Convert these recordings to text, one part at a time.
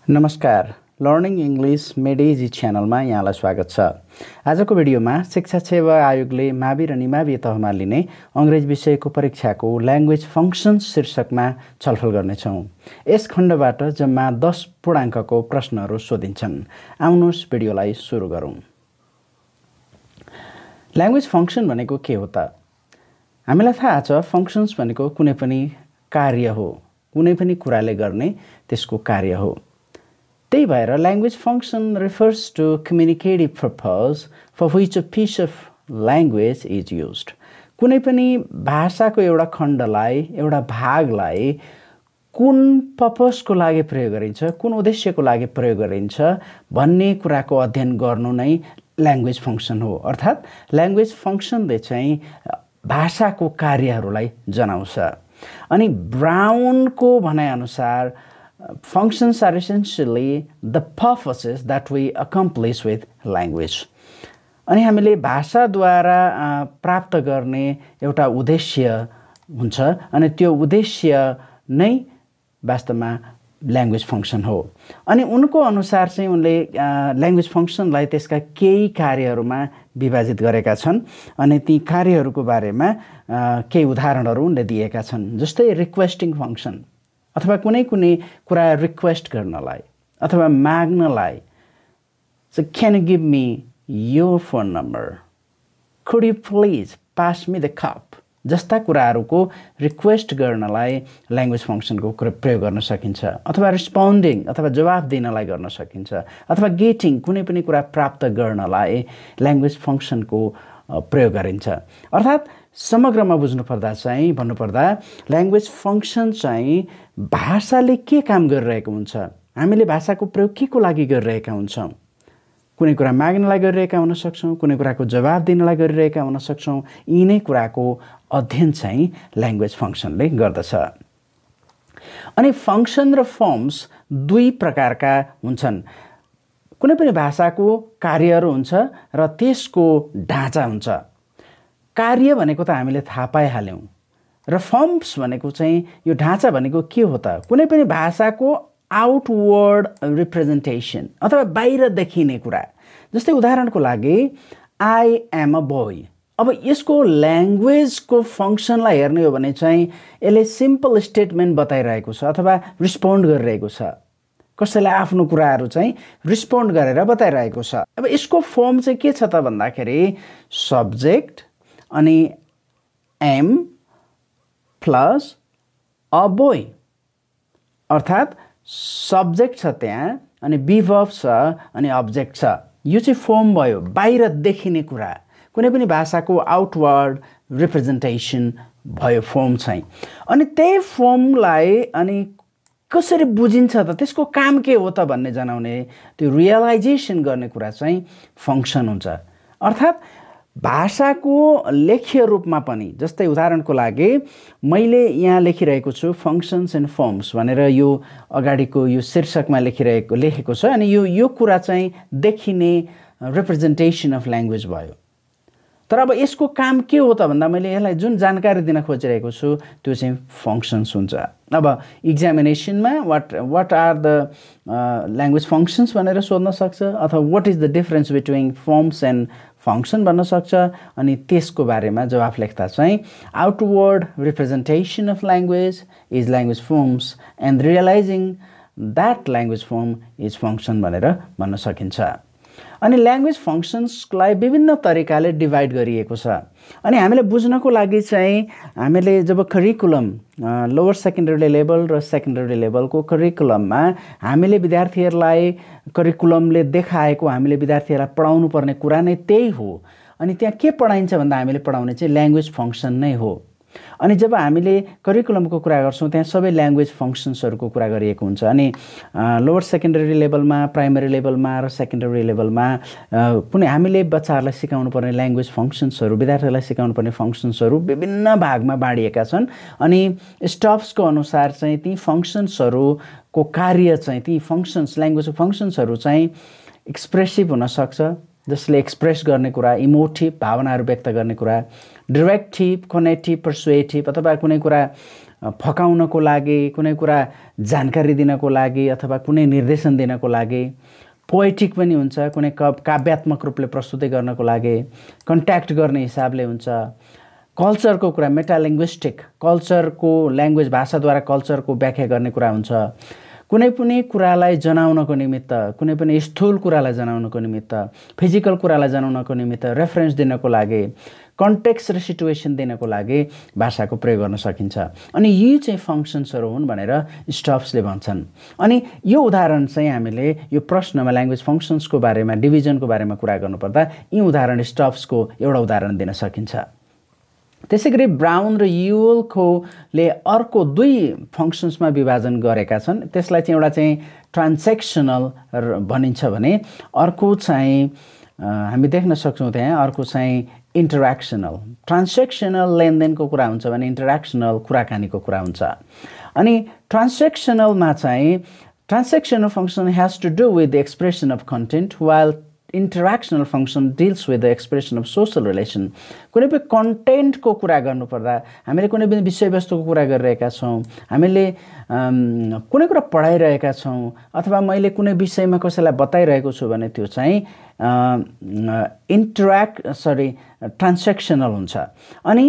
नमस्कार, learning English made easy च्यानलमा यहाँलाई स्वागत छ। आजको भिडियोमा शिक्षा सेवा आयोगले मावि र निमावि तहमा लिने अंग्रेजी विषयको परीक्षाको ल्याङ्ग्वेज फङ्क्सन्स शीर्षकमा छलफल गर्नेछौँ। यस खण्डबाट जम्मा 10 पूर्णाङ्कको प्रश्नहरू सोधिन्छन्। आउनुहोस् भिडियोलाई सुरु गरौँ। ल्याङ्ग्वेज फङ्क्सन भनेको के हो त? हामीलाई थाहा छ फङ्क्सन्स भनेको कुनै पनि कार्य हो, कुनै पनि कुराले गर्ने त्यसको कार्य हो। त्यही भएर language function refers to communicative purpose for which a piece of language is used. कुनै पनि भाषाको एउटा खण्डलाई, एउटा भागलाई कुन पर्पजको लागि प्रयोग गरिन्छ, कुन उद्देश्यको लागि प्रयोग गरिन्छ भन्ने कुराको अध्ययन गर्नु नै ल्याङ्ग्वेज फङ्क्सन हो। अर्थात् ल्याङ्ग्वेज फङ्क्सनले चाहिँ भाषाको कार्यहरूलाई जनाउँछ। अनि ब्राउनको भनाइअनुसार functions are essentially the purposes that we accomplish with language. अनि हामीले भाषाद्वारा प्राप्त गर्ने एउटा उद्देश्य हुन्छ अनि त्यो उद्देश्य नै वास्तवमा ल्याङ्ग्वेज फङ्क्सन हो। अनि उनको अनुसार चाहिँ उनले ल्याङ्ग्वेज फङ्क्सनलाई त्यसका केही कार्यहरूमा विभाजित गरेका छन् अनि ती कार्यहरूको बारेमा केही उदाहरणहरू उनले दिएका छन्। जस्तै रिक्वेस्टिङ फङ्क्सन अथवा कुनै कुरा रिक्वेस्ट गर्नलाई अथवा माग्नलाई, so can you give me your phone number, could you please pass me the cup जस्ता कुराहरूको रिक्वेस्ट गर्नलाई ल्याङ्ग्वेज फङ्क्सनको प्रयोग गर्न सकिन्छ। अथवा रिस्पोन्डिङ अथवा जवाफ दिनलाई गर्न सकिन्छ। अथवा गेटिङ कुनै पनि कुरा प्राप्त गर्नलाई ल्याङ्ग्वेज फङ्क्सनको प्रयोग गरिन्छ। अर्थात् समग्रमा बुझ्नुपर्दा चाहिँ भन्नुपर्दा ल्याङ्ग्वेज फङ्क्सन चाहिँ भाषाले के काम गरिरहेको हुन्छ, हामीले भाषाको प्रयोग के को लागि गरिरहेका हुन्छौँ, कुनै कुरा माग्नलाई गरिरहेका हुन सक्छौँ, कुनै कुराको जवाफ दिनलाई गरिरहेका हुन सक्छौँ। यिनै कुराको अध्ययन चाहिँ ल्याङ्ग्वेज फङ्क्सनले गर्दछ। अनि फङ्क्सन र फर्म्स दुई प्रकारका हुन्छन्। कुनै पनि भाषाको कार्यहरू हुन्छ र त्यसको ढाँचा हुन्छ। कार्य भनेको त हामीले थाहा पाइहाल्यौँ र फर्म्स भनेको चाहिँ यो ढाँचा भनेको के हो त? कुनै पनि भाषाको आउटवर्ड रिप्रेजेन्टेसन अथवा बाहिर देखिने कुरा। जस्तै उदाहरणको लागि आई एम अ बोय। अब यसको ल्याङ्ग्वेजको फङ्क्सनलाई हेर्ने हो भने चाहिँ यसले सिम्पल स्टेटमेन्ट बताइरहेको छ अथवा रिस्पोन्ड गरिरहेको छ। कसैलाई आफ्नो कुराहरू चाहिँ रिस्पोन्ड गरेर बताइरहेको छ। अब यसको फर्म चाहिँ के छ त भन्दाखेरि सब्जेक्ट अनि एम प्लस अ बोय, अर्थात् सब्जेक्ट छ त्यहाँ अनि बिभर्ब छ अनि अब्जेक्ट छ। यो चाहिँ फर्म भयो, बाहिर देखिने कुरा, कुनै पनि भाषाको आउटवर्ड रिप्रेजेन्टेसन भयो फर्म चाहिँ। अनि त्यही फर्मलाई अनि कसरी बुझिन्छ त, त्यसको काम के हो त भन्ने जनाउने, त्यो रियलाइजेसन गर्ने कुरा चाहिँ फङ्क्सन हुन्छ। अर्थात् भाषाको लेख्य रूपमा पनि, जस्तै उदाहरणको लागि मैले यहाँ लेखिरहेको छु फङ्क्सन्स एन्ड फर्म्स भनेर यो अगाडिको यो शीर्षकमा लेखेको छ। अनि यो कुरा चाहिँ देखिने रिप्रेजेन्टेसन अफ ल्याङ्ग्वेज भयो। तर अब यसको काम के हो त भन्दा मैले यसलाई जुन जानकारी दिन खोजिरहेको छु त्यो चाहिँ फङ्क्सन्स हुन्छ। अब इक्जामिनेसनमा what are the language functions भनेर सोध्न सक्छ अथवा what is the difference between forms and function भन्न सक्छ। अनि त्यसको बारेमा जवाफ लेख्दा चाहिँ outward representation of language is language forms and realizing that language form is function भनेर भन्न सकिन्छ। अनि ल्याङ्ग्वेज फङ्क्सन्सलाई विभिन्न तरिकाले डिभाइड गरिएको छ। अनि हामीले बुझ्नको लागि चाहिँ हामीले जब करिकुलम लोवर सेकेन्डरी लेभल र सेकेन्डरी लेभलको करिकुलममा हामीले विद्यार्थीहरूलाई करिकुलमले देखाएको हामीले विद्यार्थीहरूलाई पढाउनु पर्ने कुरा नै त्यही हो। अनि त्यहाँ के पढाइन्छ भन्दा हामीले पढाउने चाहिँ ल्याङ्ग्वेज फङ्क्सन नै हो। अनि जब हामीले करिकुलमको कुरा गर्छौँ त्यहाँ सबै ल्याङ्ग्वेज फङ्क्सन्सहरूको कुरा गरिएको हुन्छ। अनि लोवर सेकेन्डरी लेभलमा, प्राइमरी लेभलमा र सेकेन्डरी लेभलमा कुनै हामीले बच्चाहरूलाई सिकाउनु पर्ने ल्याङ्ग्वेज फङ्क्सन्सहरू, विद्यार्थीहरूलाई सिकाउनु पर्ने फङ्क्सन्सहरू विभिन्न भागमा बाँडिएका छन्। अनि स्टफ्सको अनुसार चाहिँ ती फङ्क्सन्सहरूको कार्य चाहिँ ती फङ्क्सन्स ल्याङ्ग्वेज फङ्क्सन्सहरू चाहिँ एक्सप्रेसिभ हुनसक्छ, जसले एक्सप्रेस गर्ने कुरा, इमोटिभ भावनाहरू व्यक्त गर्ने कुरा, डिरेक्टिभ, कनेक्टिभ, पर्सुएटिभ अथवा कुनै कुरा फकाउनको लागि, कुनै कुरा जानकारी दिनको लागि अथवा कुनै निर्देशन दिनको लागि, पोएटिक पनि हुन्छ, कुनै काव्यात्मक रूपले प्रस्तुति गर्नको लागि, कन्ट्याक्ट गर्ने हिसाबले हुन्छ, कल्चरको कुरा मेटालिङ्ग्विस्टिक कल्चरको ल्याङ्ग्वेज भाषाद्वारा कल्चरको व्याख्या गर्ने कुरा हुन्छ, कुनै पनि कुरालाई जनाउनको निमित्त, कुनै पनि स्थूल कुरालाई जनाउनको निमित्त, फिजिकल कुरालाई जनाउनको निमित्त रेफरेन्स दिनको लागि, कन्टेक्स्ट र सिचुएसन दिनको लागि भाषाको प्रयोग गर्न सकिन्छ। अनि यी चाहिँ फङ्सन्सहरू हुन् भनेर स्टफ्सले भन्छन्। अनि यो उदाहरण चाहिँ हामीले यो प्रश्नमा ल्याङ्ग्वेज फङ्सन्सको बारेमा, डिभिजनको बारेमा कुरा गर्नुपर्दा यी उदाहरण स्टफ्सको एउटा उदाहरण दिन सकिन्छ। त्यसैगरी ब्राउन र युलले अर्को दुई फङ्सन्समा विभाजन गरेका छन्। त्यसलाई चाहिँ एउटा चाहिँ ट्रान्सेक्सनल भनिन्छ भने अर्को चाहिँ हामी देख्न सक्छौँ त्यहाँ अर्को चाहिँ इन्टरेक्सनल। ट्रान्सेक्सनल लेनदेनको कुरा हुन्छ भने इन्टरेक्सनल कुराकानीको कुरा हुन्छ। अनि ट्रान्सेक्सनलमा चाहिँ transactional function has to do with the expression of content while interactional function deals with the expression of social relation. कुनै पनि कन्टेन्टको कुरा गर्नुपर्दा हामीले कुनै पनि विषयवस्तुको कुरा गरिरहेका छौँ, हामीले कुनै कुरा पढाइरहेका छौँ अथवा मैले कुनै विषयमा कसैलाई बताइरहेको छु भने त्यो चाहिँ ट्रान्सेक्सनल हुन्छ। अनि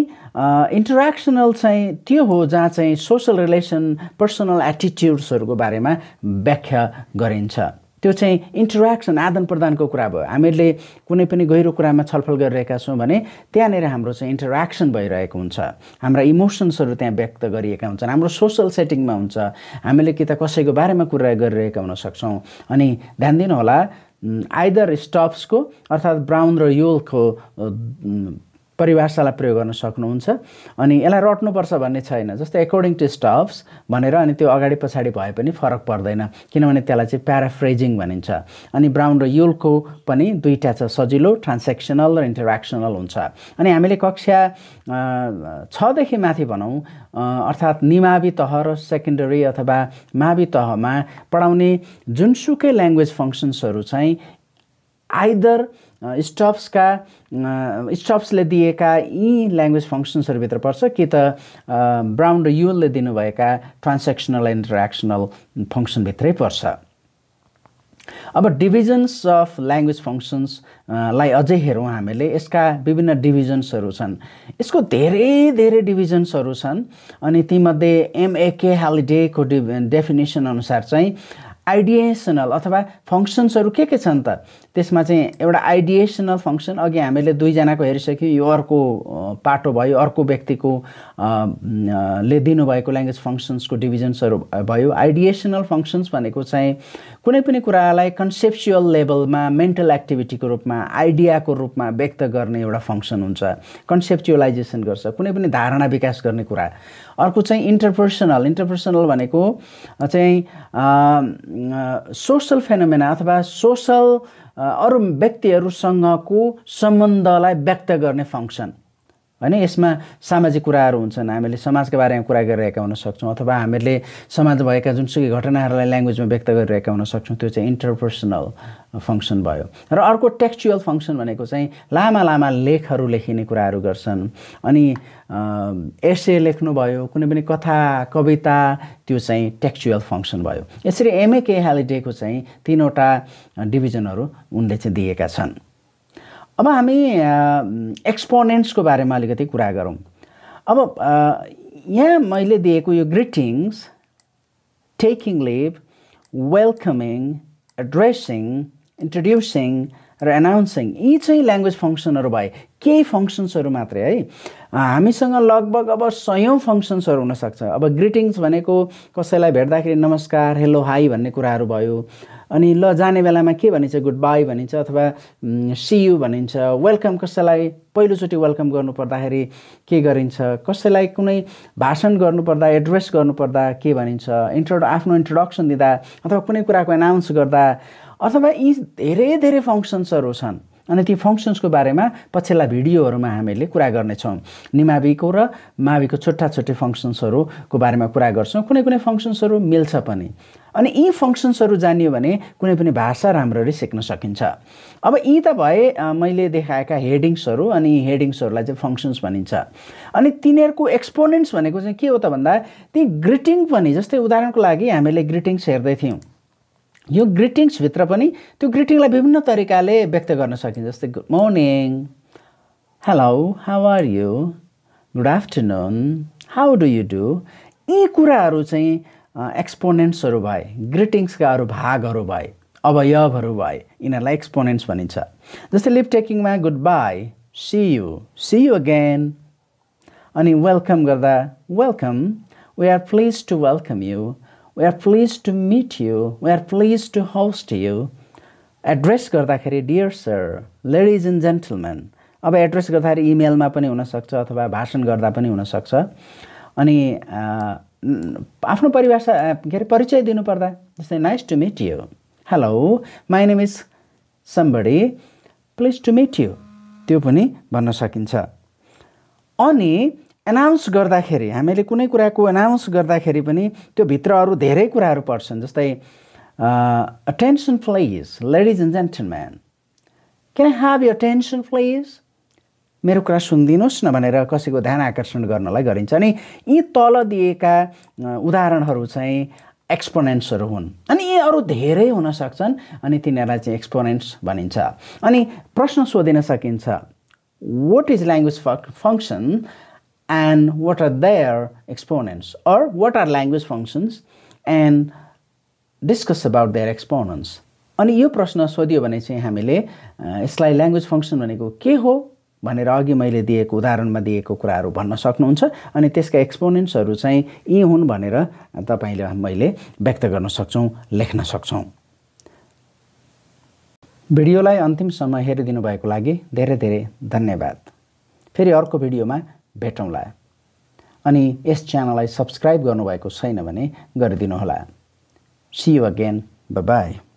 इन्टरेक्सनल चाहिँ त्यो हो जहाँ चाहिँ सोसल रिलेसन, पर्सनल एटिट्युड्सहरूको बारेमा व्याख्या गरिन्छ। त्यो चाहिँ इन्टरेक्सन, आदान प्रदानको कुरा भयो। हामीले कुनै पनि गहिरो कुरामा छलफल गरिरहेका छौँ भने त्यहाँनिर हाम्रो चाहिँ इन्टरेक्सन भइरहेको हुन्छ, हाम्रा इमोसन्सहरू त्यहाँ व्यक्त गरिएका हुन्छन्, हाम्रो सोसल सेटिङमा हुन्छ, हामीले कि त कसैको बारेमा कुरा गरिरहेका हुन सक्छौँ। अनि ध्यान दिनुहोला आइदर स्टफ्सको अर्थात् ब्राउन र युलको परिभाषालाई प्रयोग गर्न सक्नुहुन्छ। अनि यसलाई रट्नुपर्छ भन्ने छैन। जस्तै एकर्डिङ टु स्टफ्स भनेर अनि त्यो अगाडि पछाडि भए पनि फरक पर्दैन, किनभने त्यसलाई चाहिँ प्याराफ्रेजिङ भनिन्छ। अनि ब्राउन र युलको पनि दुईटा छ, सजिलो ट्रान्सेक्सनल र इन्टरेक्सनल हुन्छ। अनि हामीले कक्षा 6 देखि माथि भनौँ अर्थात् निमावि तह र सेकेन्डरी अथवा मावि तहमा पढाउने जुनसुकै ल्याङ्ग्वेज फङ्सन्सहरू चाहिँ आइदर स्टफ्सले दिएका यी ल्याङ्ग्वेज फङ्सन्सहरूभित्र पर्छ कि त ब्राउन र युलले दिनुभएका ट्रान्सेक्सनल इन्टरेक्सनल फङ्सनभित्रै पर्छ। अब डिभिजन्स अफ ल्याङ्ग्वेज फङ्सन्सलाई अझै हेरौँ हामीले। यसका विभिन्न डिभिजन्सहरू छन्। यसको धेरै धेरै डिभिजन्सहरू छन्। अनि तीमध्ये एमएके ह्यालिडेको डेफिनेसन अनुसार चाहिँ आइडिएसनल अथवा फङ्सन्सहरू के छन् त? त्यसमा चाहिँ एउटा आइडिएसनल फङ्सन, अघि हामीले दुईजनाको हेरिसक्यौँ, यो अर्को पाटो भयो, अर्को व्यक्तिको ले दिनुभएको ल्याङ्ग्वेज फङ्सन्सको डिभिजन्सहरू भयो। आइडिएसनल फङ्सन्स भनेको चाहिँ कुनै पनि कुरालाई कन्सेप्चुअल लेभलमा मेन्टल एक्टिभिटीको रूपमा, आइडियाको रूपमा व्यक्त गर्ने एउटा फङ्सन हुन्छ, कन्सेप्चुअलाइजेसन गर्छ, कुनै पनि धारणा विकास गर्ने कुरा। अर्को चाहिँ इन्टरपर्सनल। इन्टरपर्सनल भनेको चाहिँ सोसल फेनोमेना अथवा सोसल अरू व्यक्तिहरूसँगको सम्बन्धलाई व्यक्त गर्ने फङ्सन हैन। यसमा सामाजिक कुराहरू हुन्छन्, हामीले समाजका बारेमा कुरा गरिरहेका हुन सक्छौँ अथवा हामीले समाज भएका जुनसुकै घटनाहरूलाई ल्याङ्ग्वेजमा व्यक्त गरिरहेका हुन सक्छौँ। त्यो चाहिँ इन्टरपर्सनल फङ्सन भयो। र अर्को टेक्स्चुअल फङ्सन भनेको चाहिँ लामा लामा लेखहरू लेखिने कुराहरू गर्छन्। अनि एसे लेख्नु भयो, कुनै पनि कथा कविता, त्यो चाहिँ टेक्स्चुअल फङ्सन भयो। यसरी एमएके ह्यालिडेको चाहिँ 3वटा डिभिजनहरू उनले चाहिँ दिएका छन्। अब हामी एक्सपोनेन्ट्सको बारेमा अलिकति कुरा गरौँ। अब यहाँ मैले दिएको यो greetings, taking leave, welcoming, addressing, introducing र एनाउन्सिङ, यी चाहिँ ल्याङ्ग्वेज फङ्सनहरू भए। केही फङ्सन्सहरू मात्रै है। हामीसँग लगभग अब 100औं फङ्सन्सहरू हुनसक्छ। अब ग्रिटिङ्स भनेको कसैलाई भेट्दाखेरि नमस्कार, हेलो, हाई भन्ने कुराहरू भयो। अनि ल जाने बेलामा के भनिन्छ, गुड बाई भनिन्छ अथवा सी यू भनिन्छ। वेलकम, कसैलाई पहिलोचोटि वेलकम गर्नुपर्दाखेरि के गरिन्छ, कसैलाई कुनै भाषण गर्नुपर्दा, एड्रेस गर्नुपर्दा के भनिन्छ, आफ्नो इन्ट्रोडक्सन दिँदा अथवा कुनै कुराको एनाउन्स गर्दा, अथवा यी धेरै धेरै फङ्सन्सहरू छन्। अनि ती फङ्सन्सको बारेमा पछिल्ला भिडियोहरूमा हामीले कुरा गर्नेछौँ। निमाविको र माविको छोटा छोटा फङ्सन्सहरूको बारेमा कुरा गर्छौँ। कुनै कुनै फङ्सन्सहरू मिल्छ पनि। अनि यी फंक्सन्सहरु जानियो भने कुनै पनि भाषा राम्ररी सिक्न सकिन्छ। अब यी त भए मैले देखाएका हेडिङ्सहरु अनि हेडिङ्सहरुलाई चाहिँ फंक्सन्स भनिन्छ। अनि तिनीहरुको एक्सपोनेन्ट्स भनेको चाहिँ के हो त भन्दा ती ग्रिटिङ पनि, जस्तै उदाहरणको लागि हामीले ग्रिटिङ्स हेर्दै थियौं। यो ग्रिटिङ्स भित्र पनि त्यो ग्रिटिङलाई विभिन्न तरिकाले व्यक्त गर्न सकिन्छ। जस्तै good morning, hello, how are you, good afternoon, how do you do. यी कुराहरु चाहिँ एक्सपोनेन्ट्सहरु भए, ग्रिटिङ्सका अरु भागहरु भए, अवयवहरु भए, यिनीहरुलाई एक्सपोनेन्ट्स भनिन्छ। जस्तै लिभ टेकिङमा good bye, see you again. अनि वेलकम गर्दा welcome, we are pleased to welcome you, we are pleased to meet you, we are pleased to host you. Address गर्दाखेरि dear sir, ladies and gentlemen. अब address गर्दाखेरि इमेलमा पनि हुन सक्छ अथवा भाषण गर्दा पनि हुन सक्छ। अनि आफ्नो परिचय दिनु पर्दा जस्तै nice to meet you, hello my name is somebody, please to meet you, त्यो पनि भन्न सकिन्छ। अनि एनाउन्स गर्दाखेरि हामीले कुनै कुराको एनाउन्स गर्दाखेरि पनि त्यो भित्र अरु धेरै कुराहरु पर्छन्। जस्तै attention please, ladies and gentlemen, can I have your attention please, मेरो कुरा सुनिदिनुस् न भनेर कसैको ध्यान आकर्षण गर्नलाई गरिन्छ। अनि यी तल दिएका उदाहरणहरु चाहिँ एक्सपोनेन्ट्सहरु हुन्। अनि यी अरु धेरै हुन सक्छन् अनि तिनीहरुलाई चाहिँ एक्सपोनेन्ट्स भनिन्छ। अनि प्रश्न सोधिन सकिन्छ, what is language function and what are their exponents, or what are language functions and discuss about their exponents। अनि यो प्रश्न सोधियो भने चाहिँ हामीले यसलाई ल्याङ्ग्वेज फंक्सन भनेको के हो भनेर अघि मैले दिएको उदाहरणमा दिएको कुराहरु भन्न सक्नुहुन्छ। अनि त्यसका एक्सपोनेन्ट्सहरु चाहिँ यी हुन् भनेर तपाईले मैले व्यक्त गर्न सक्छौं, लेख्न सक्छौं। भिडियोलाई अन्तिमसम्म हेरिदिनु भएको लागि धेरै धेरै धन्यवाद। फेरि अर्को भिडियोमा भेटौँला। अनि यस च्यानललाई सब्स्क्राइब गर्नुभएको छैन भने गरिदिनु होला। See you again. Bye bye.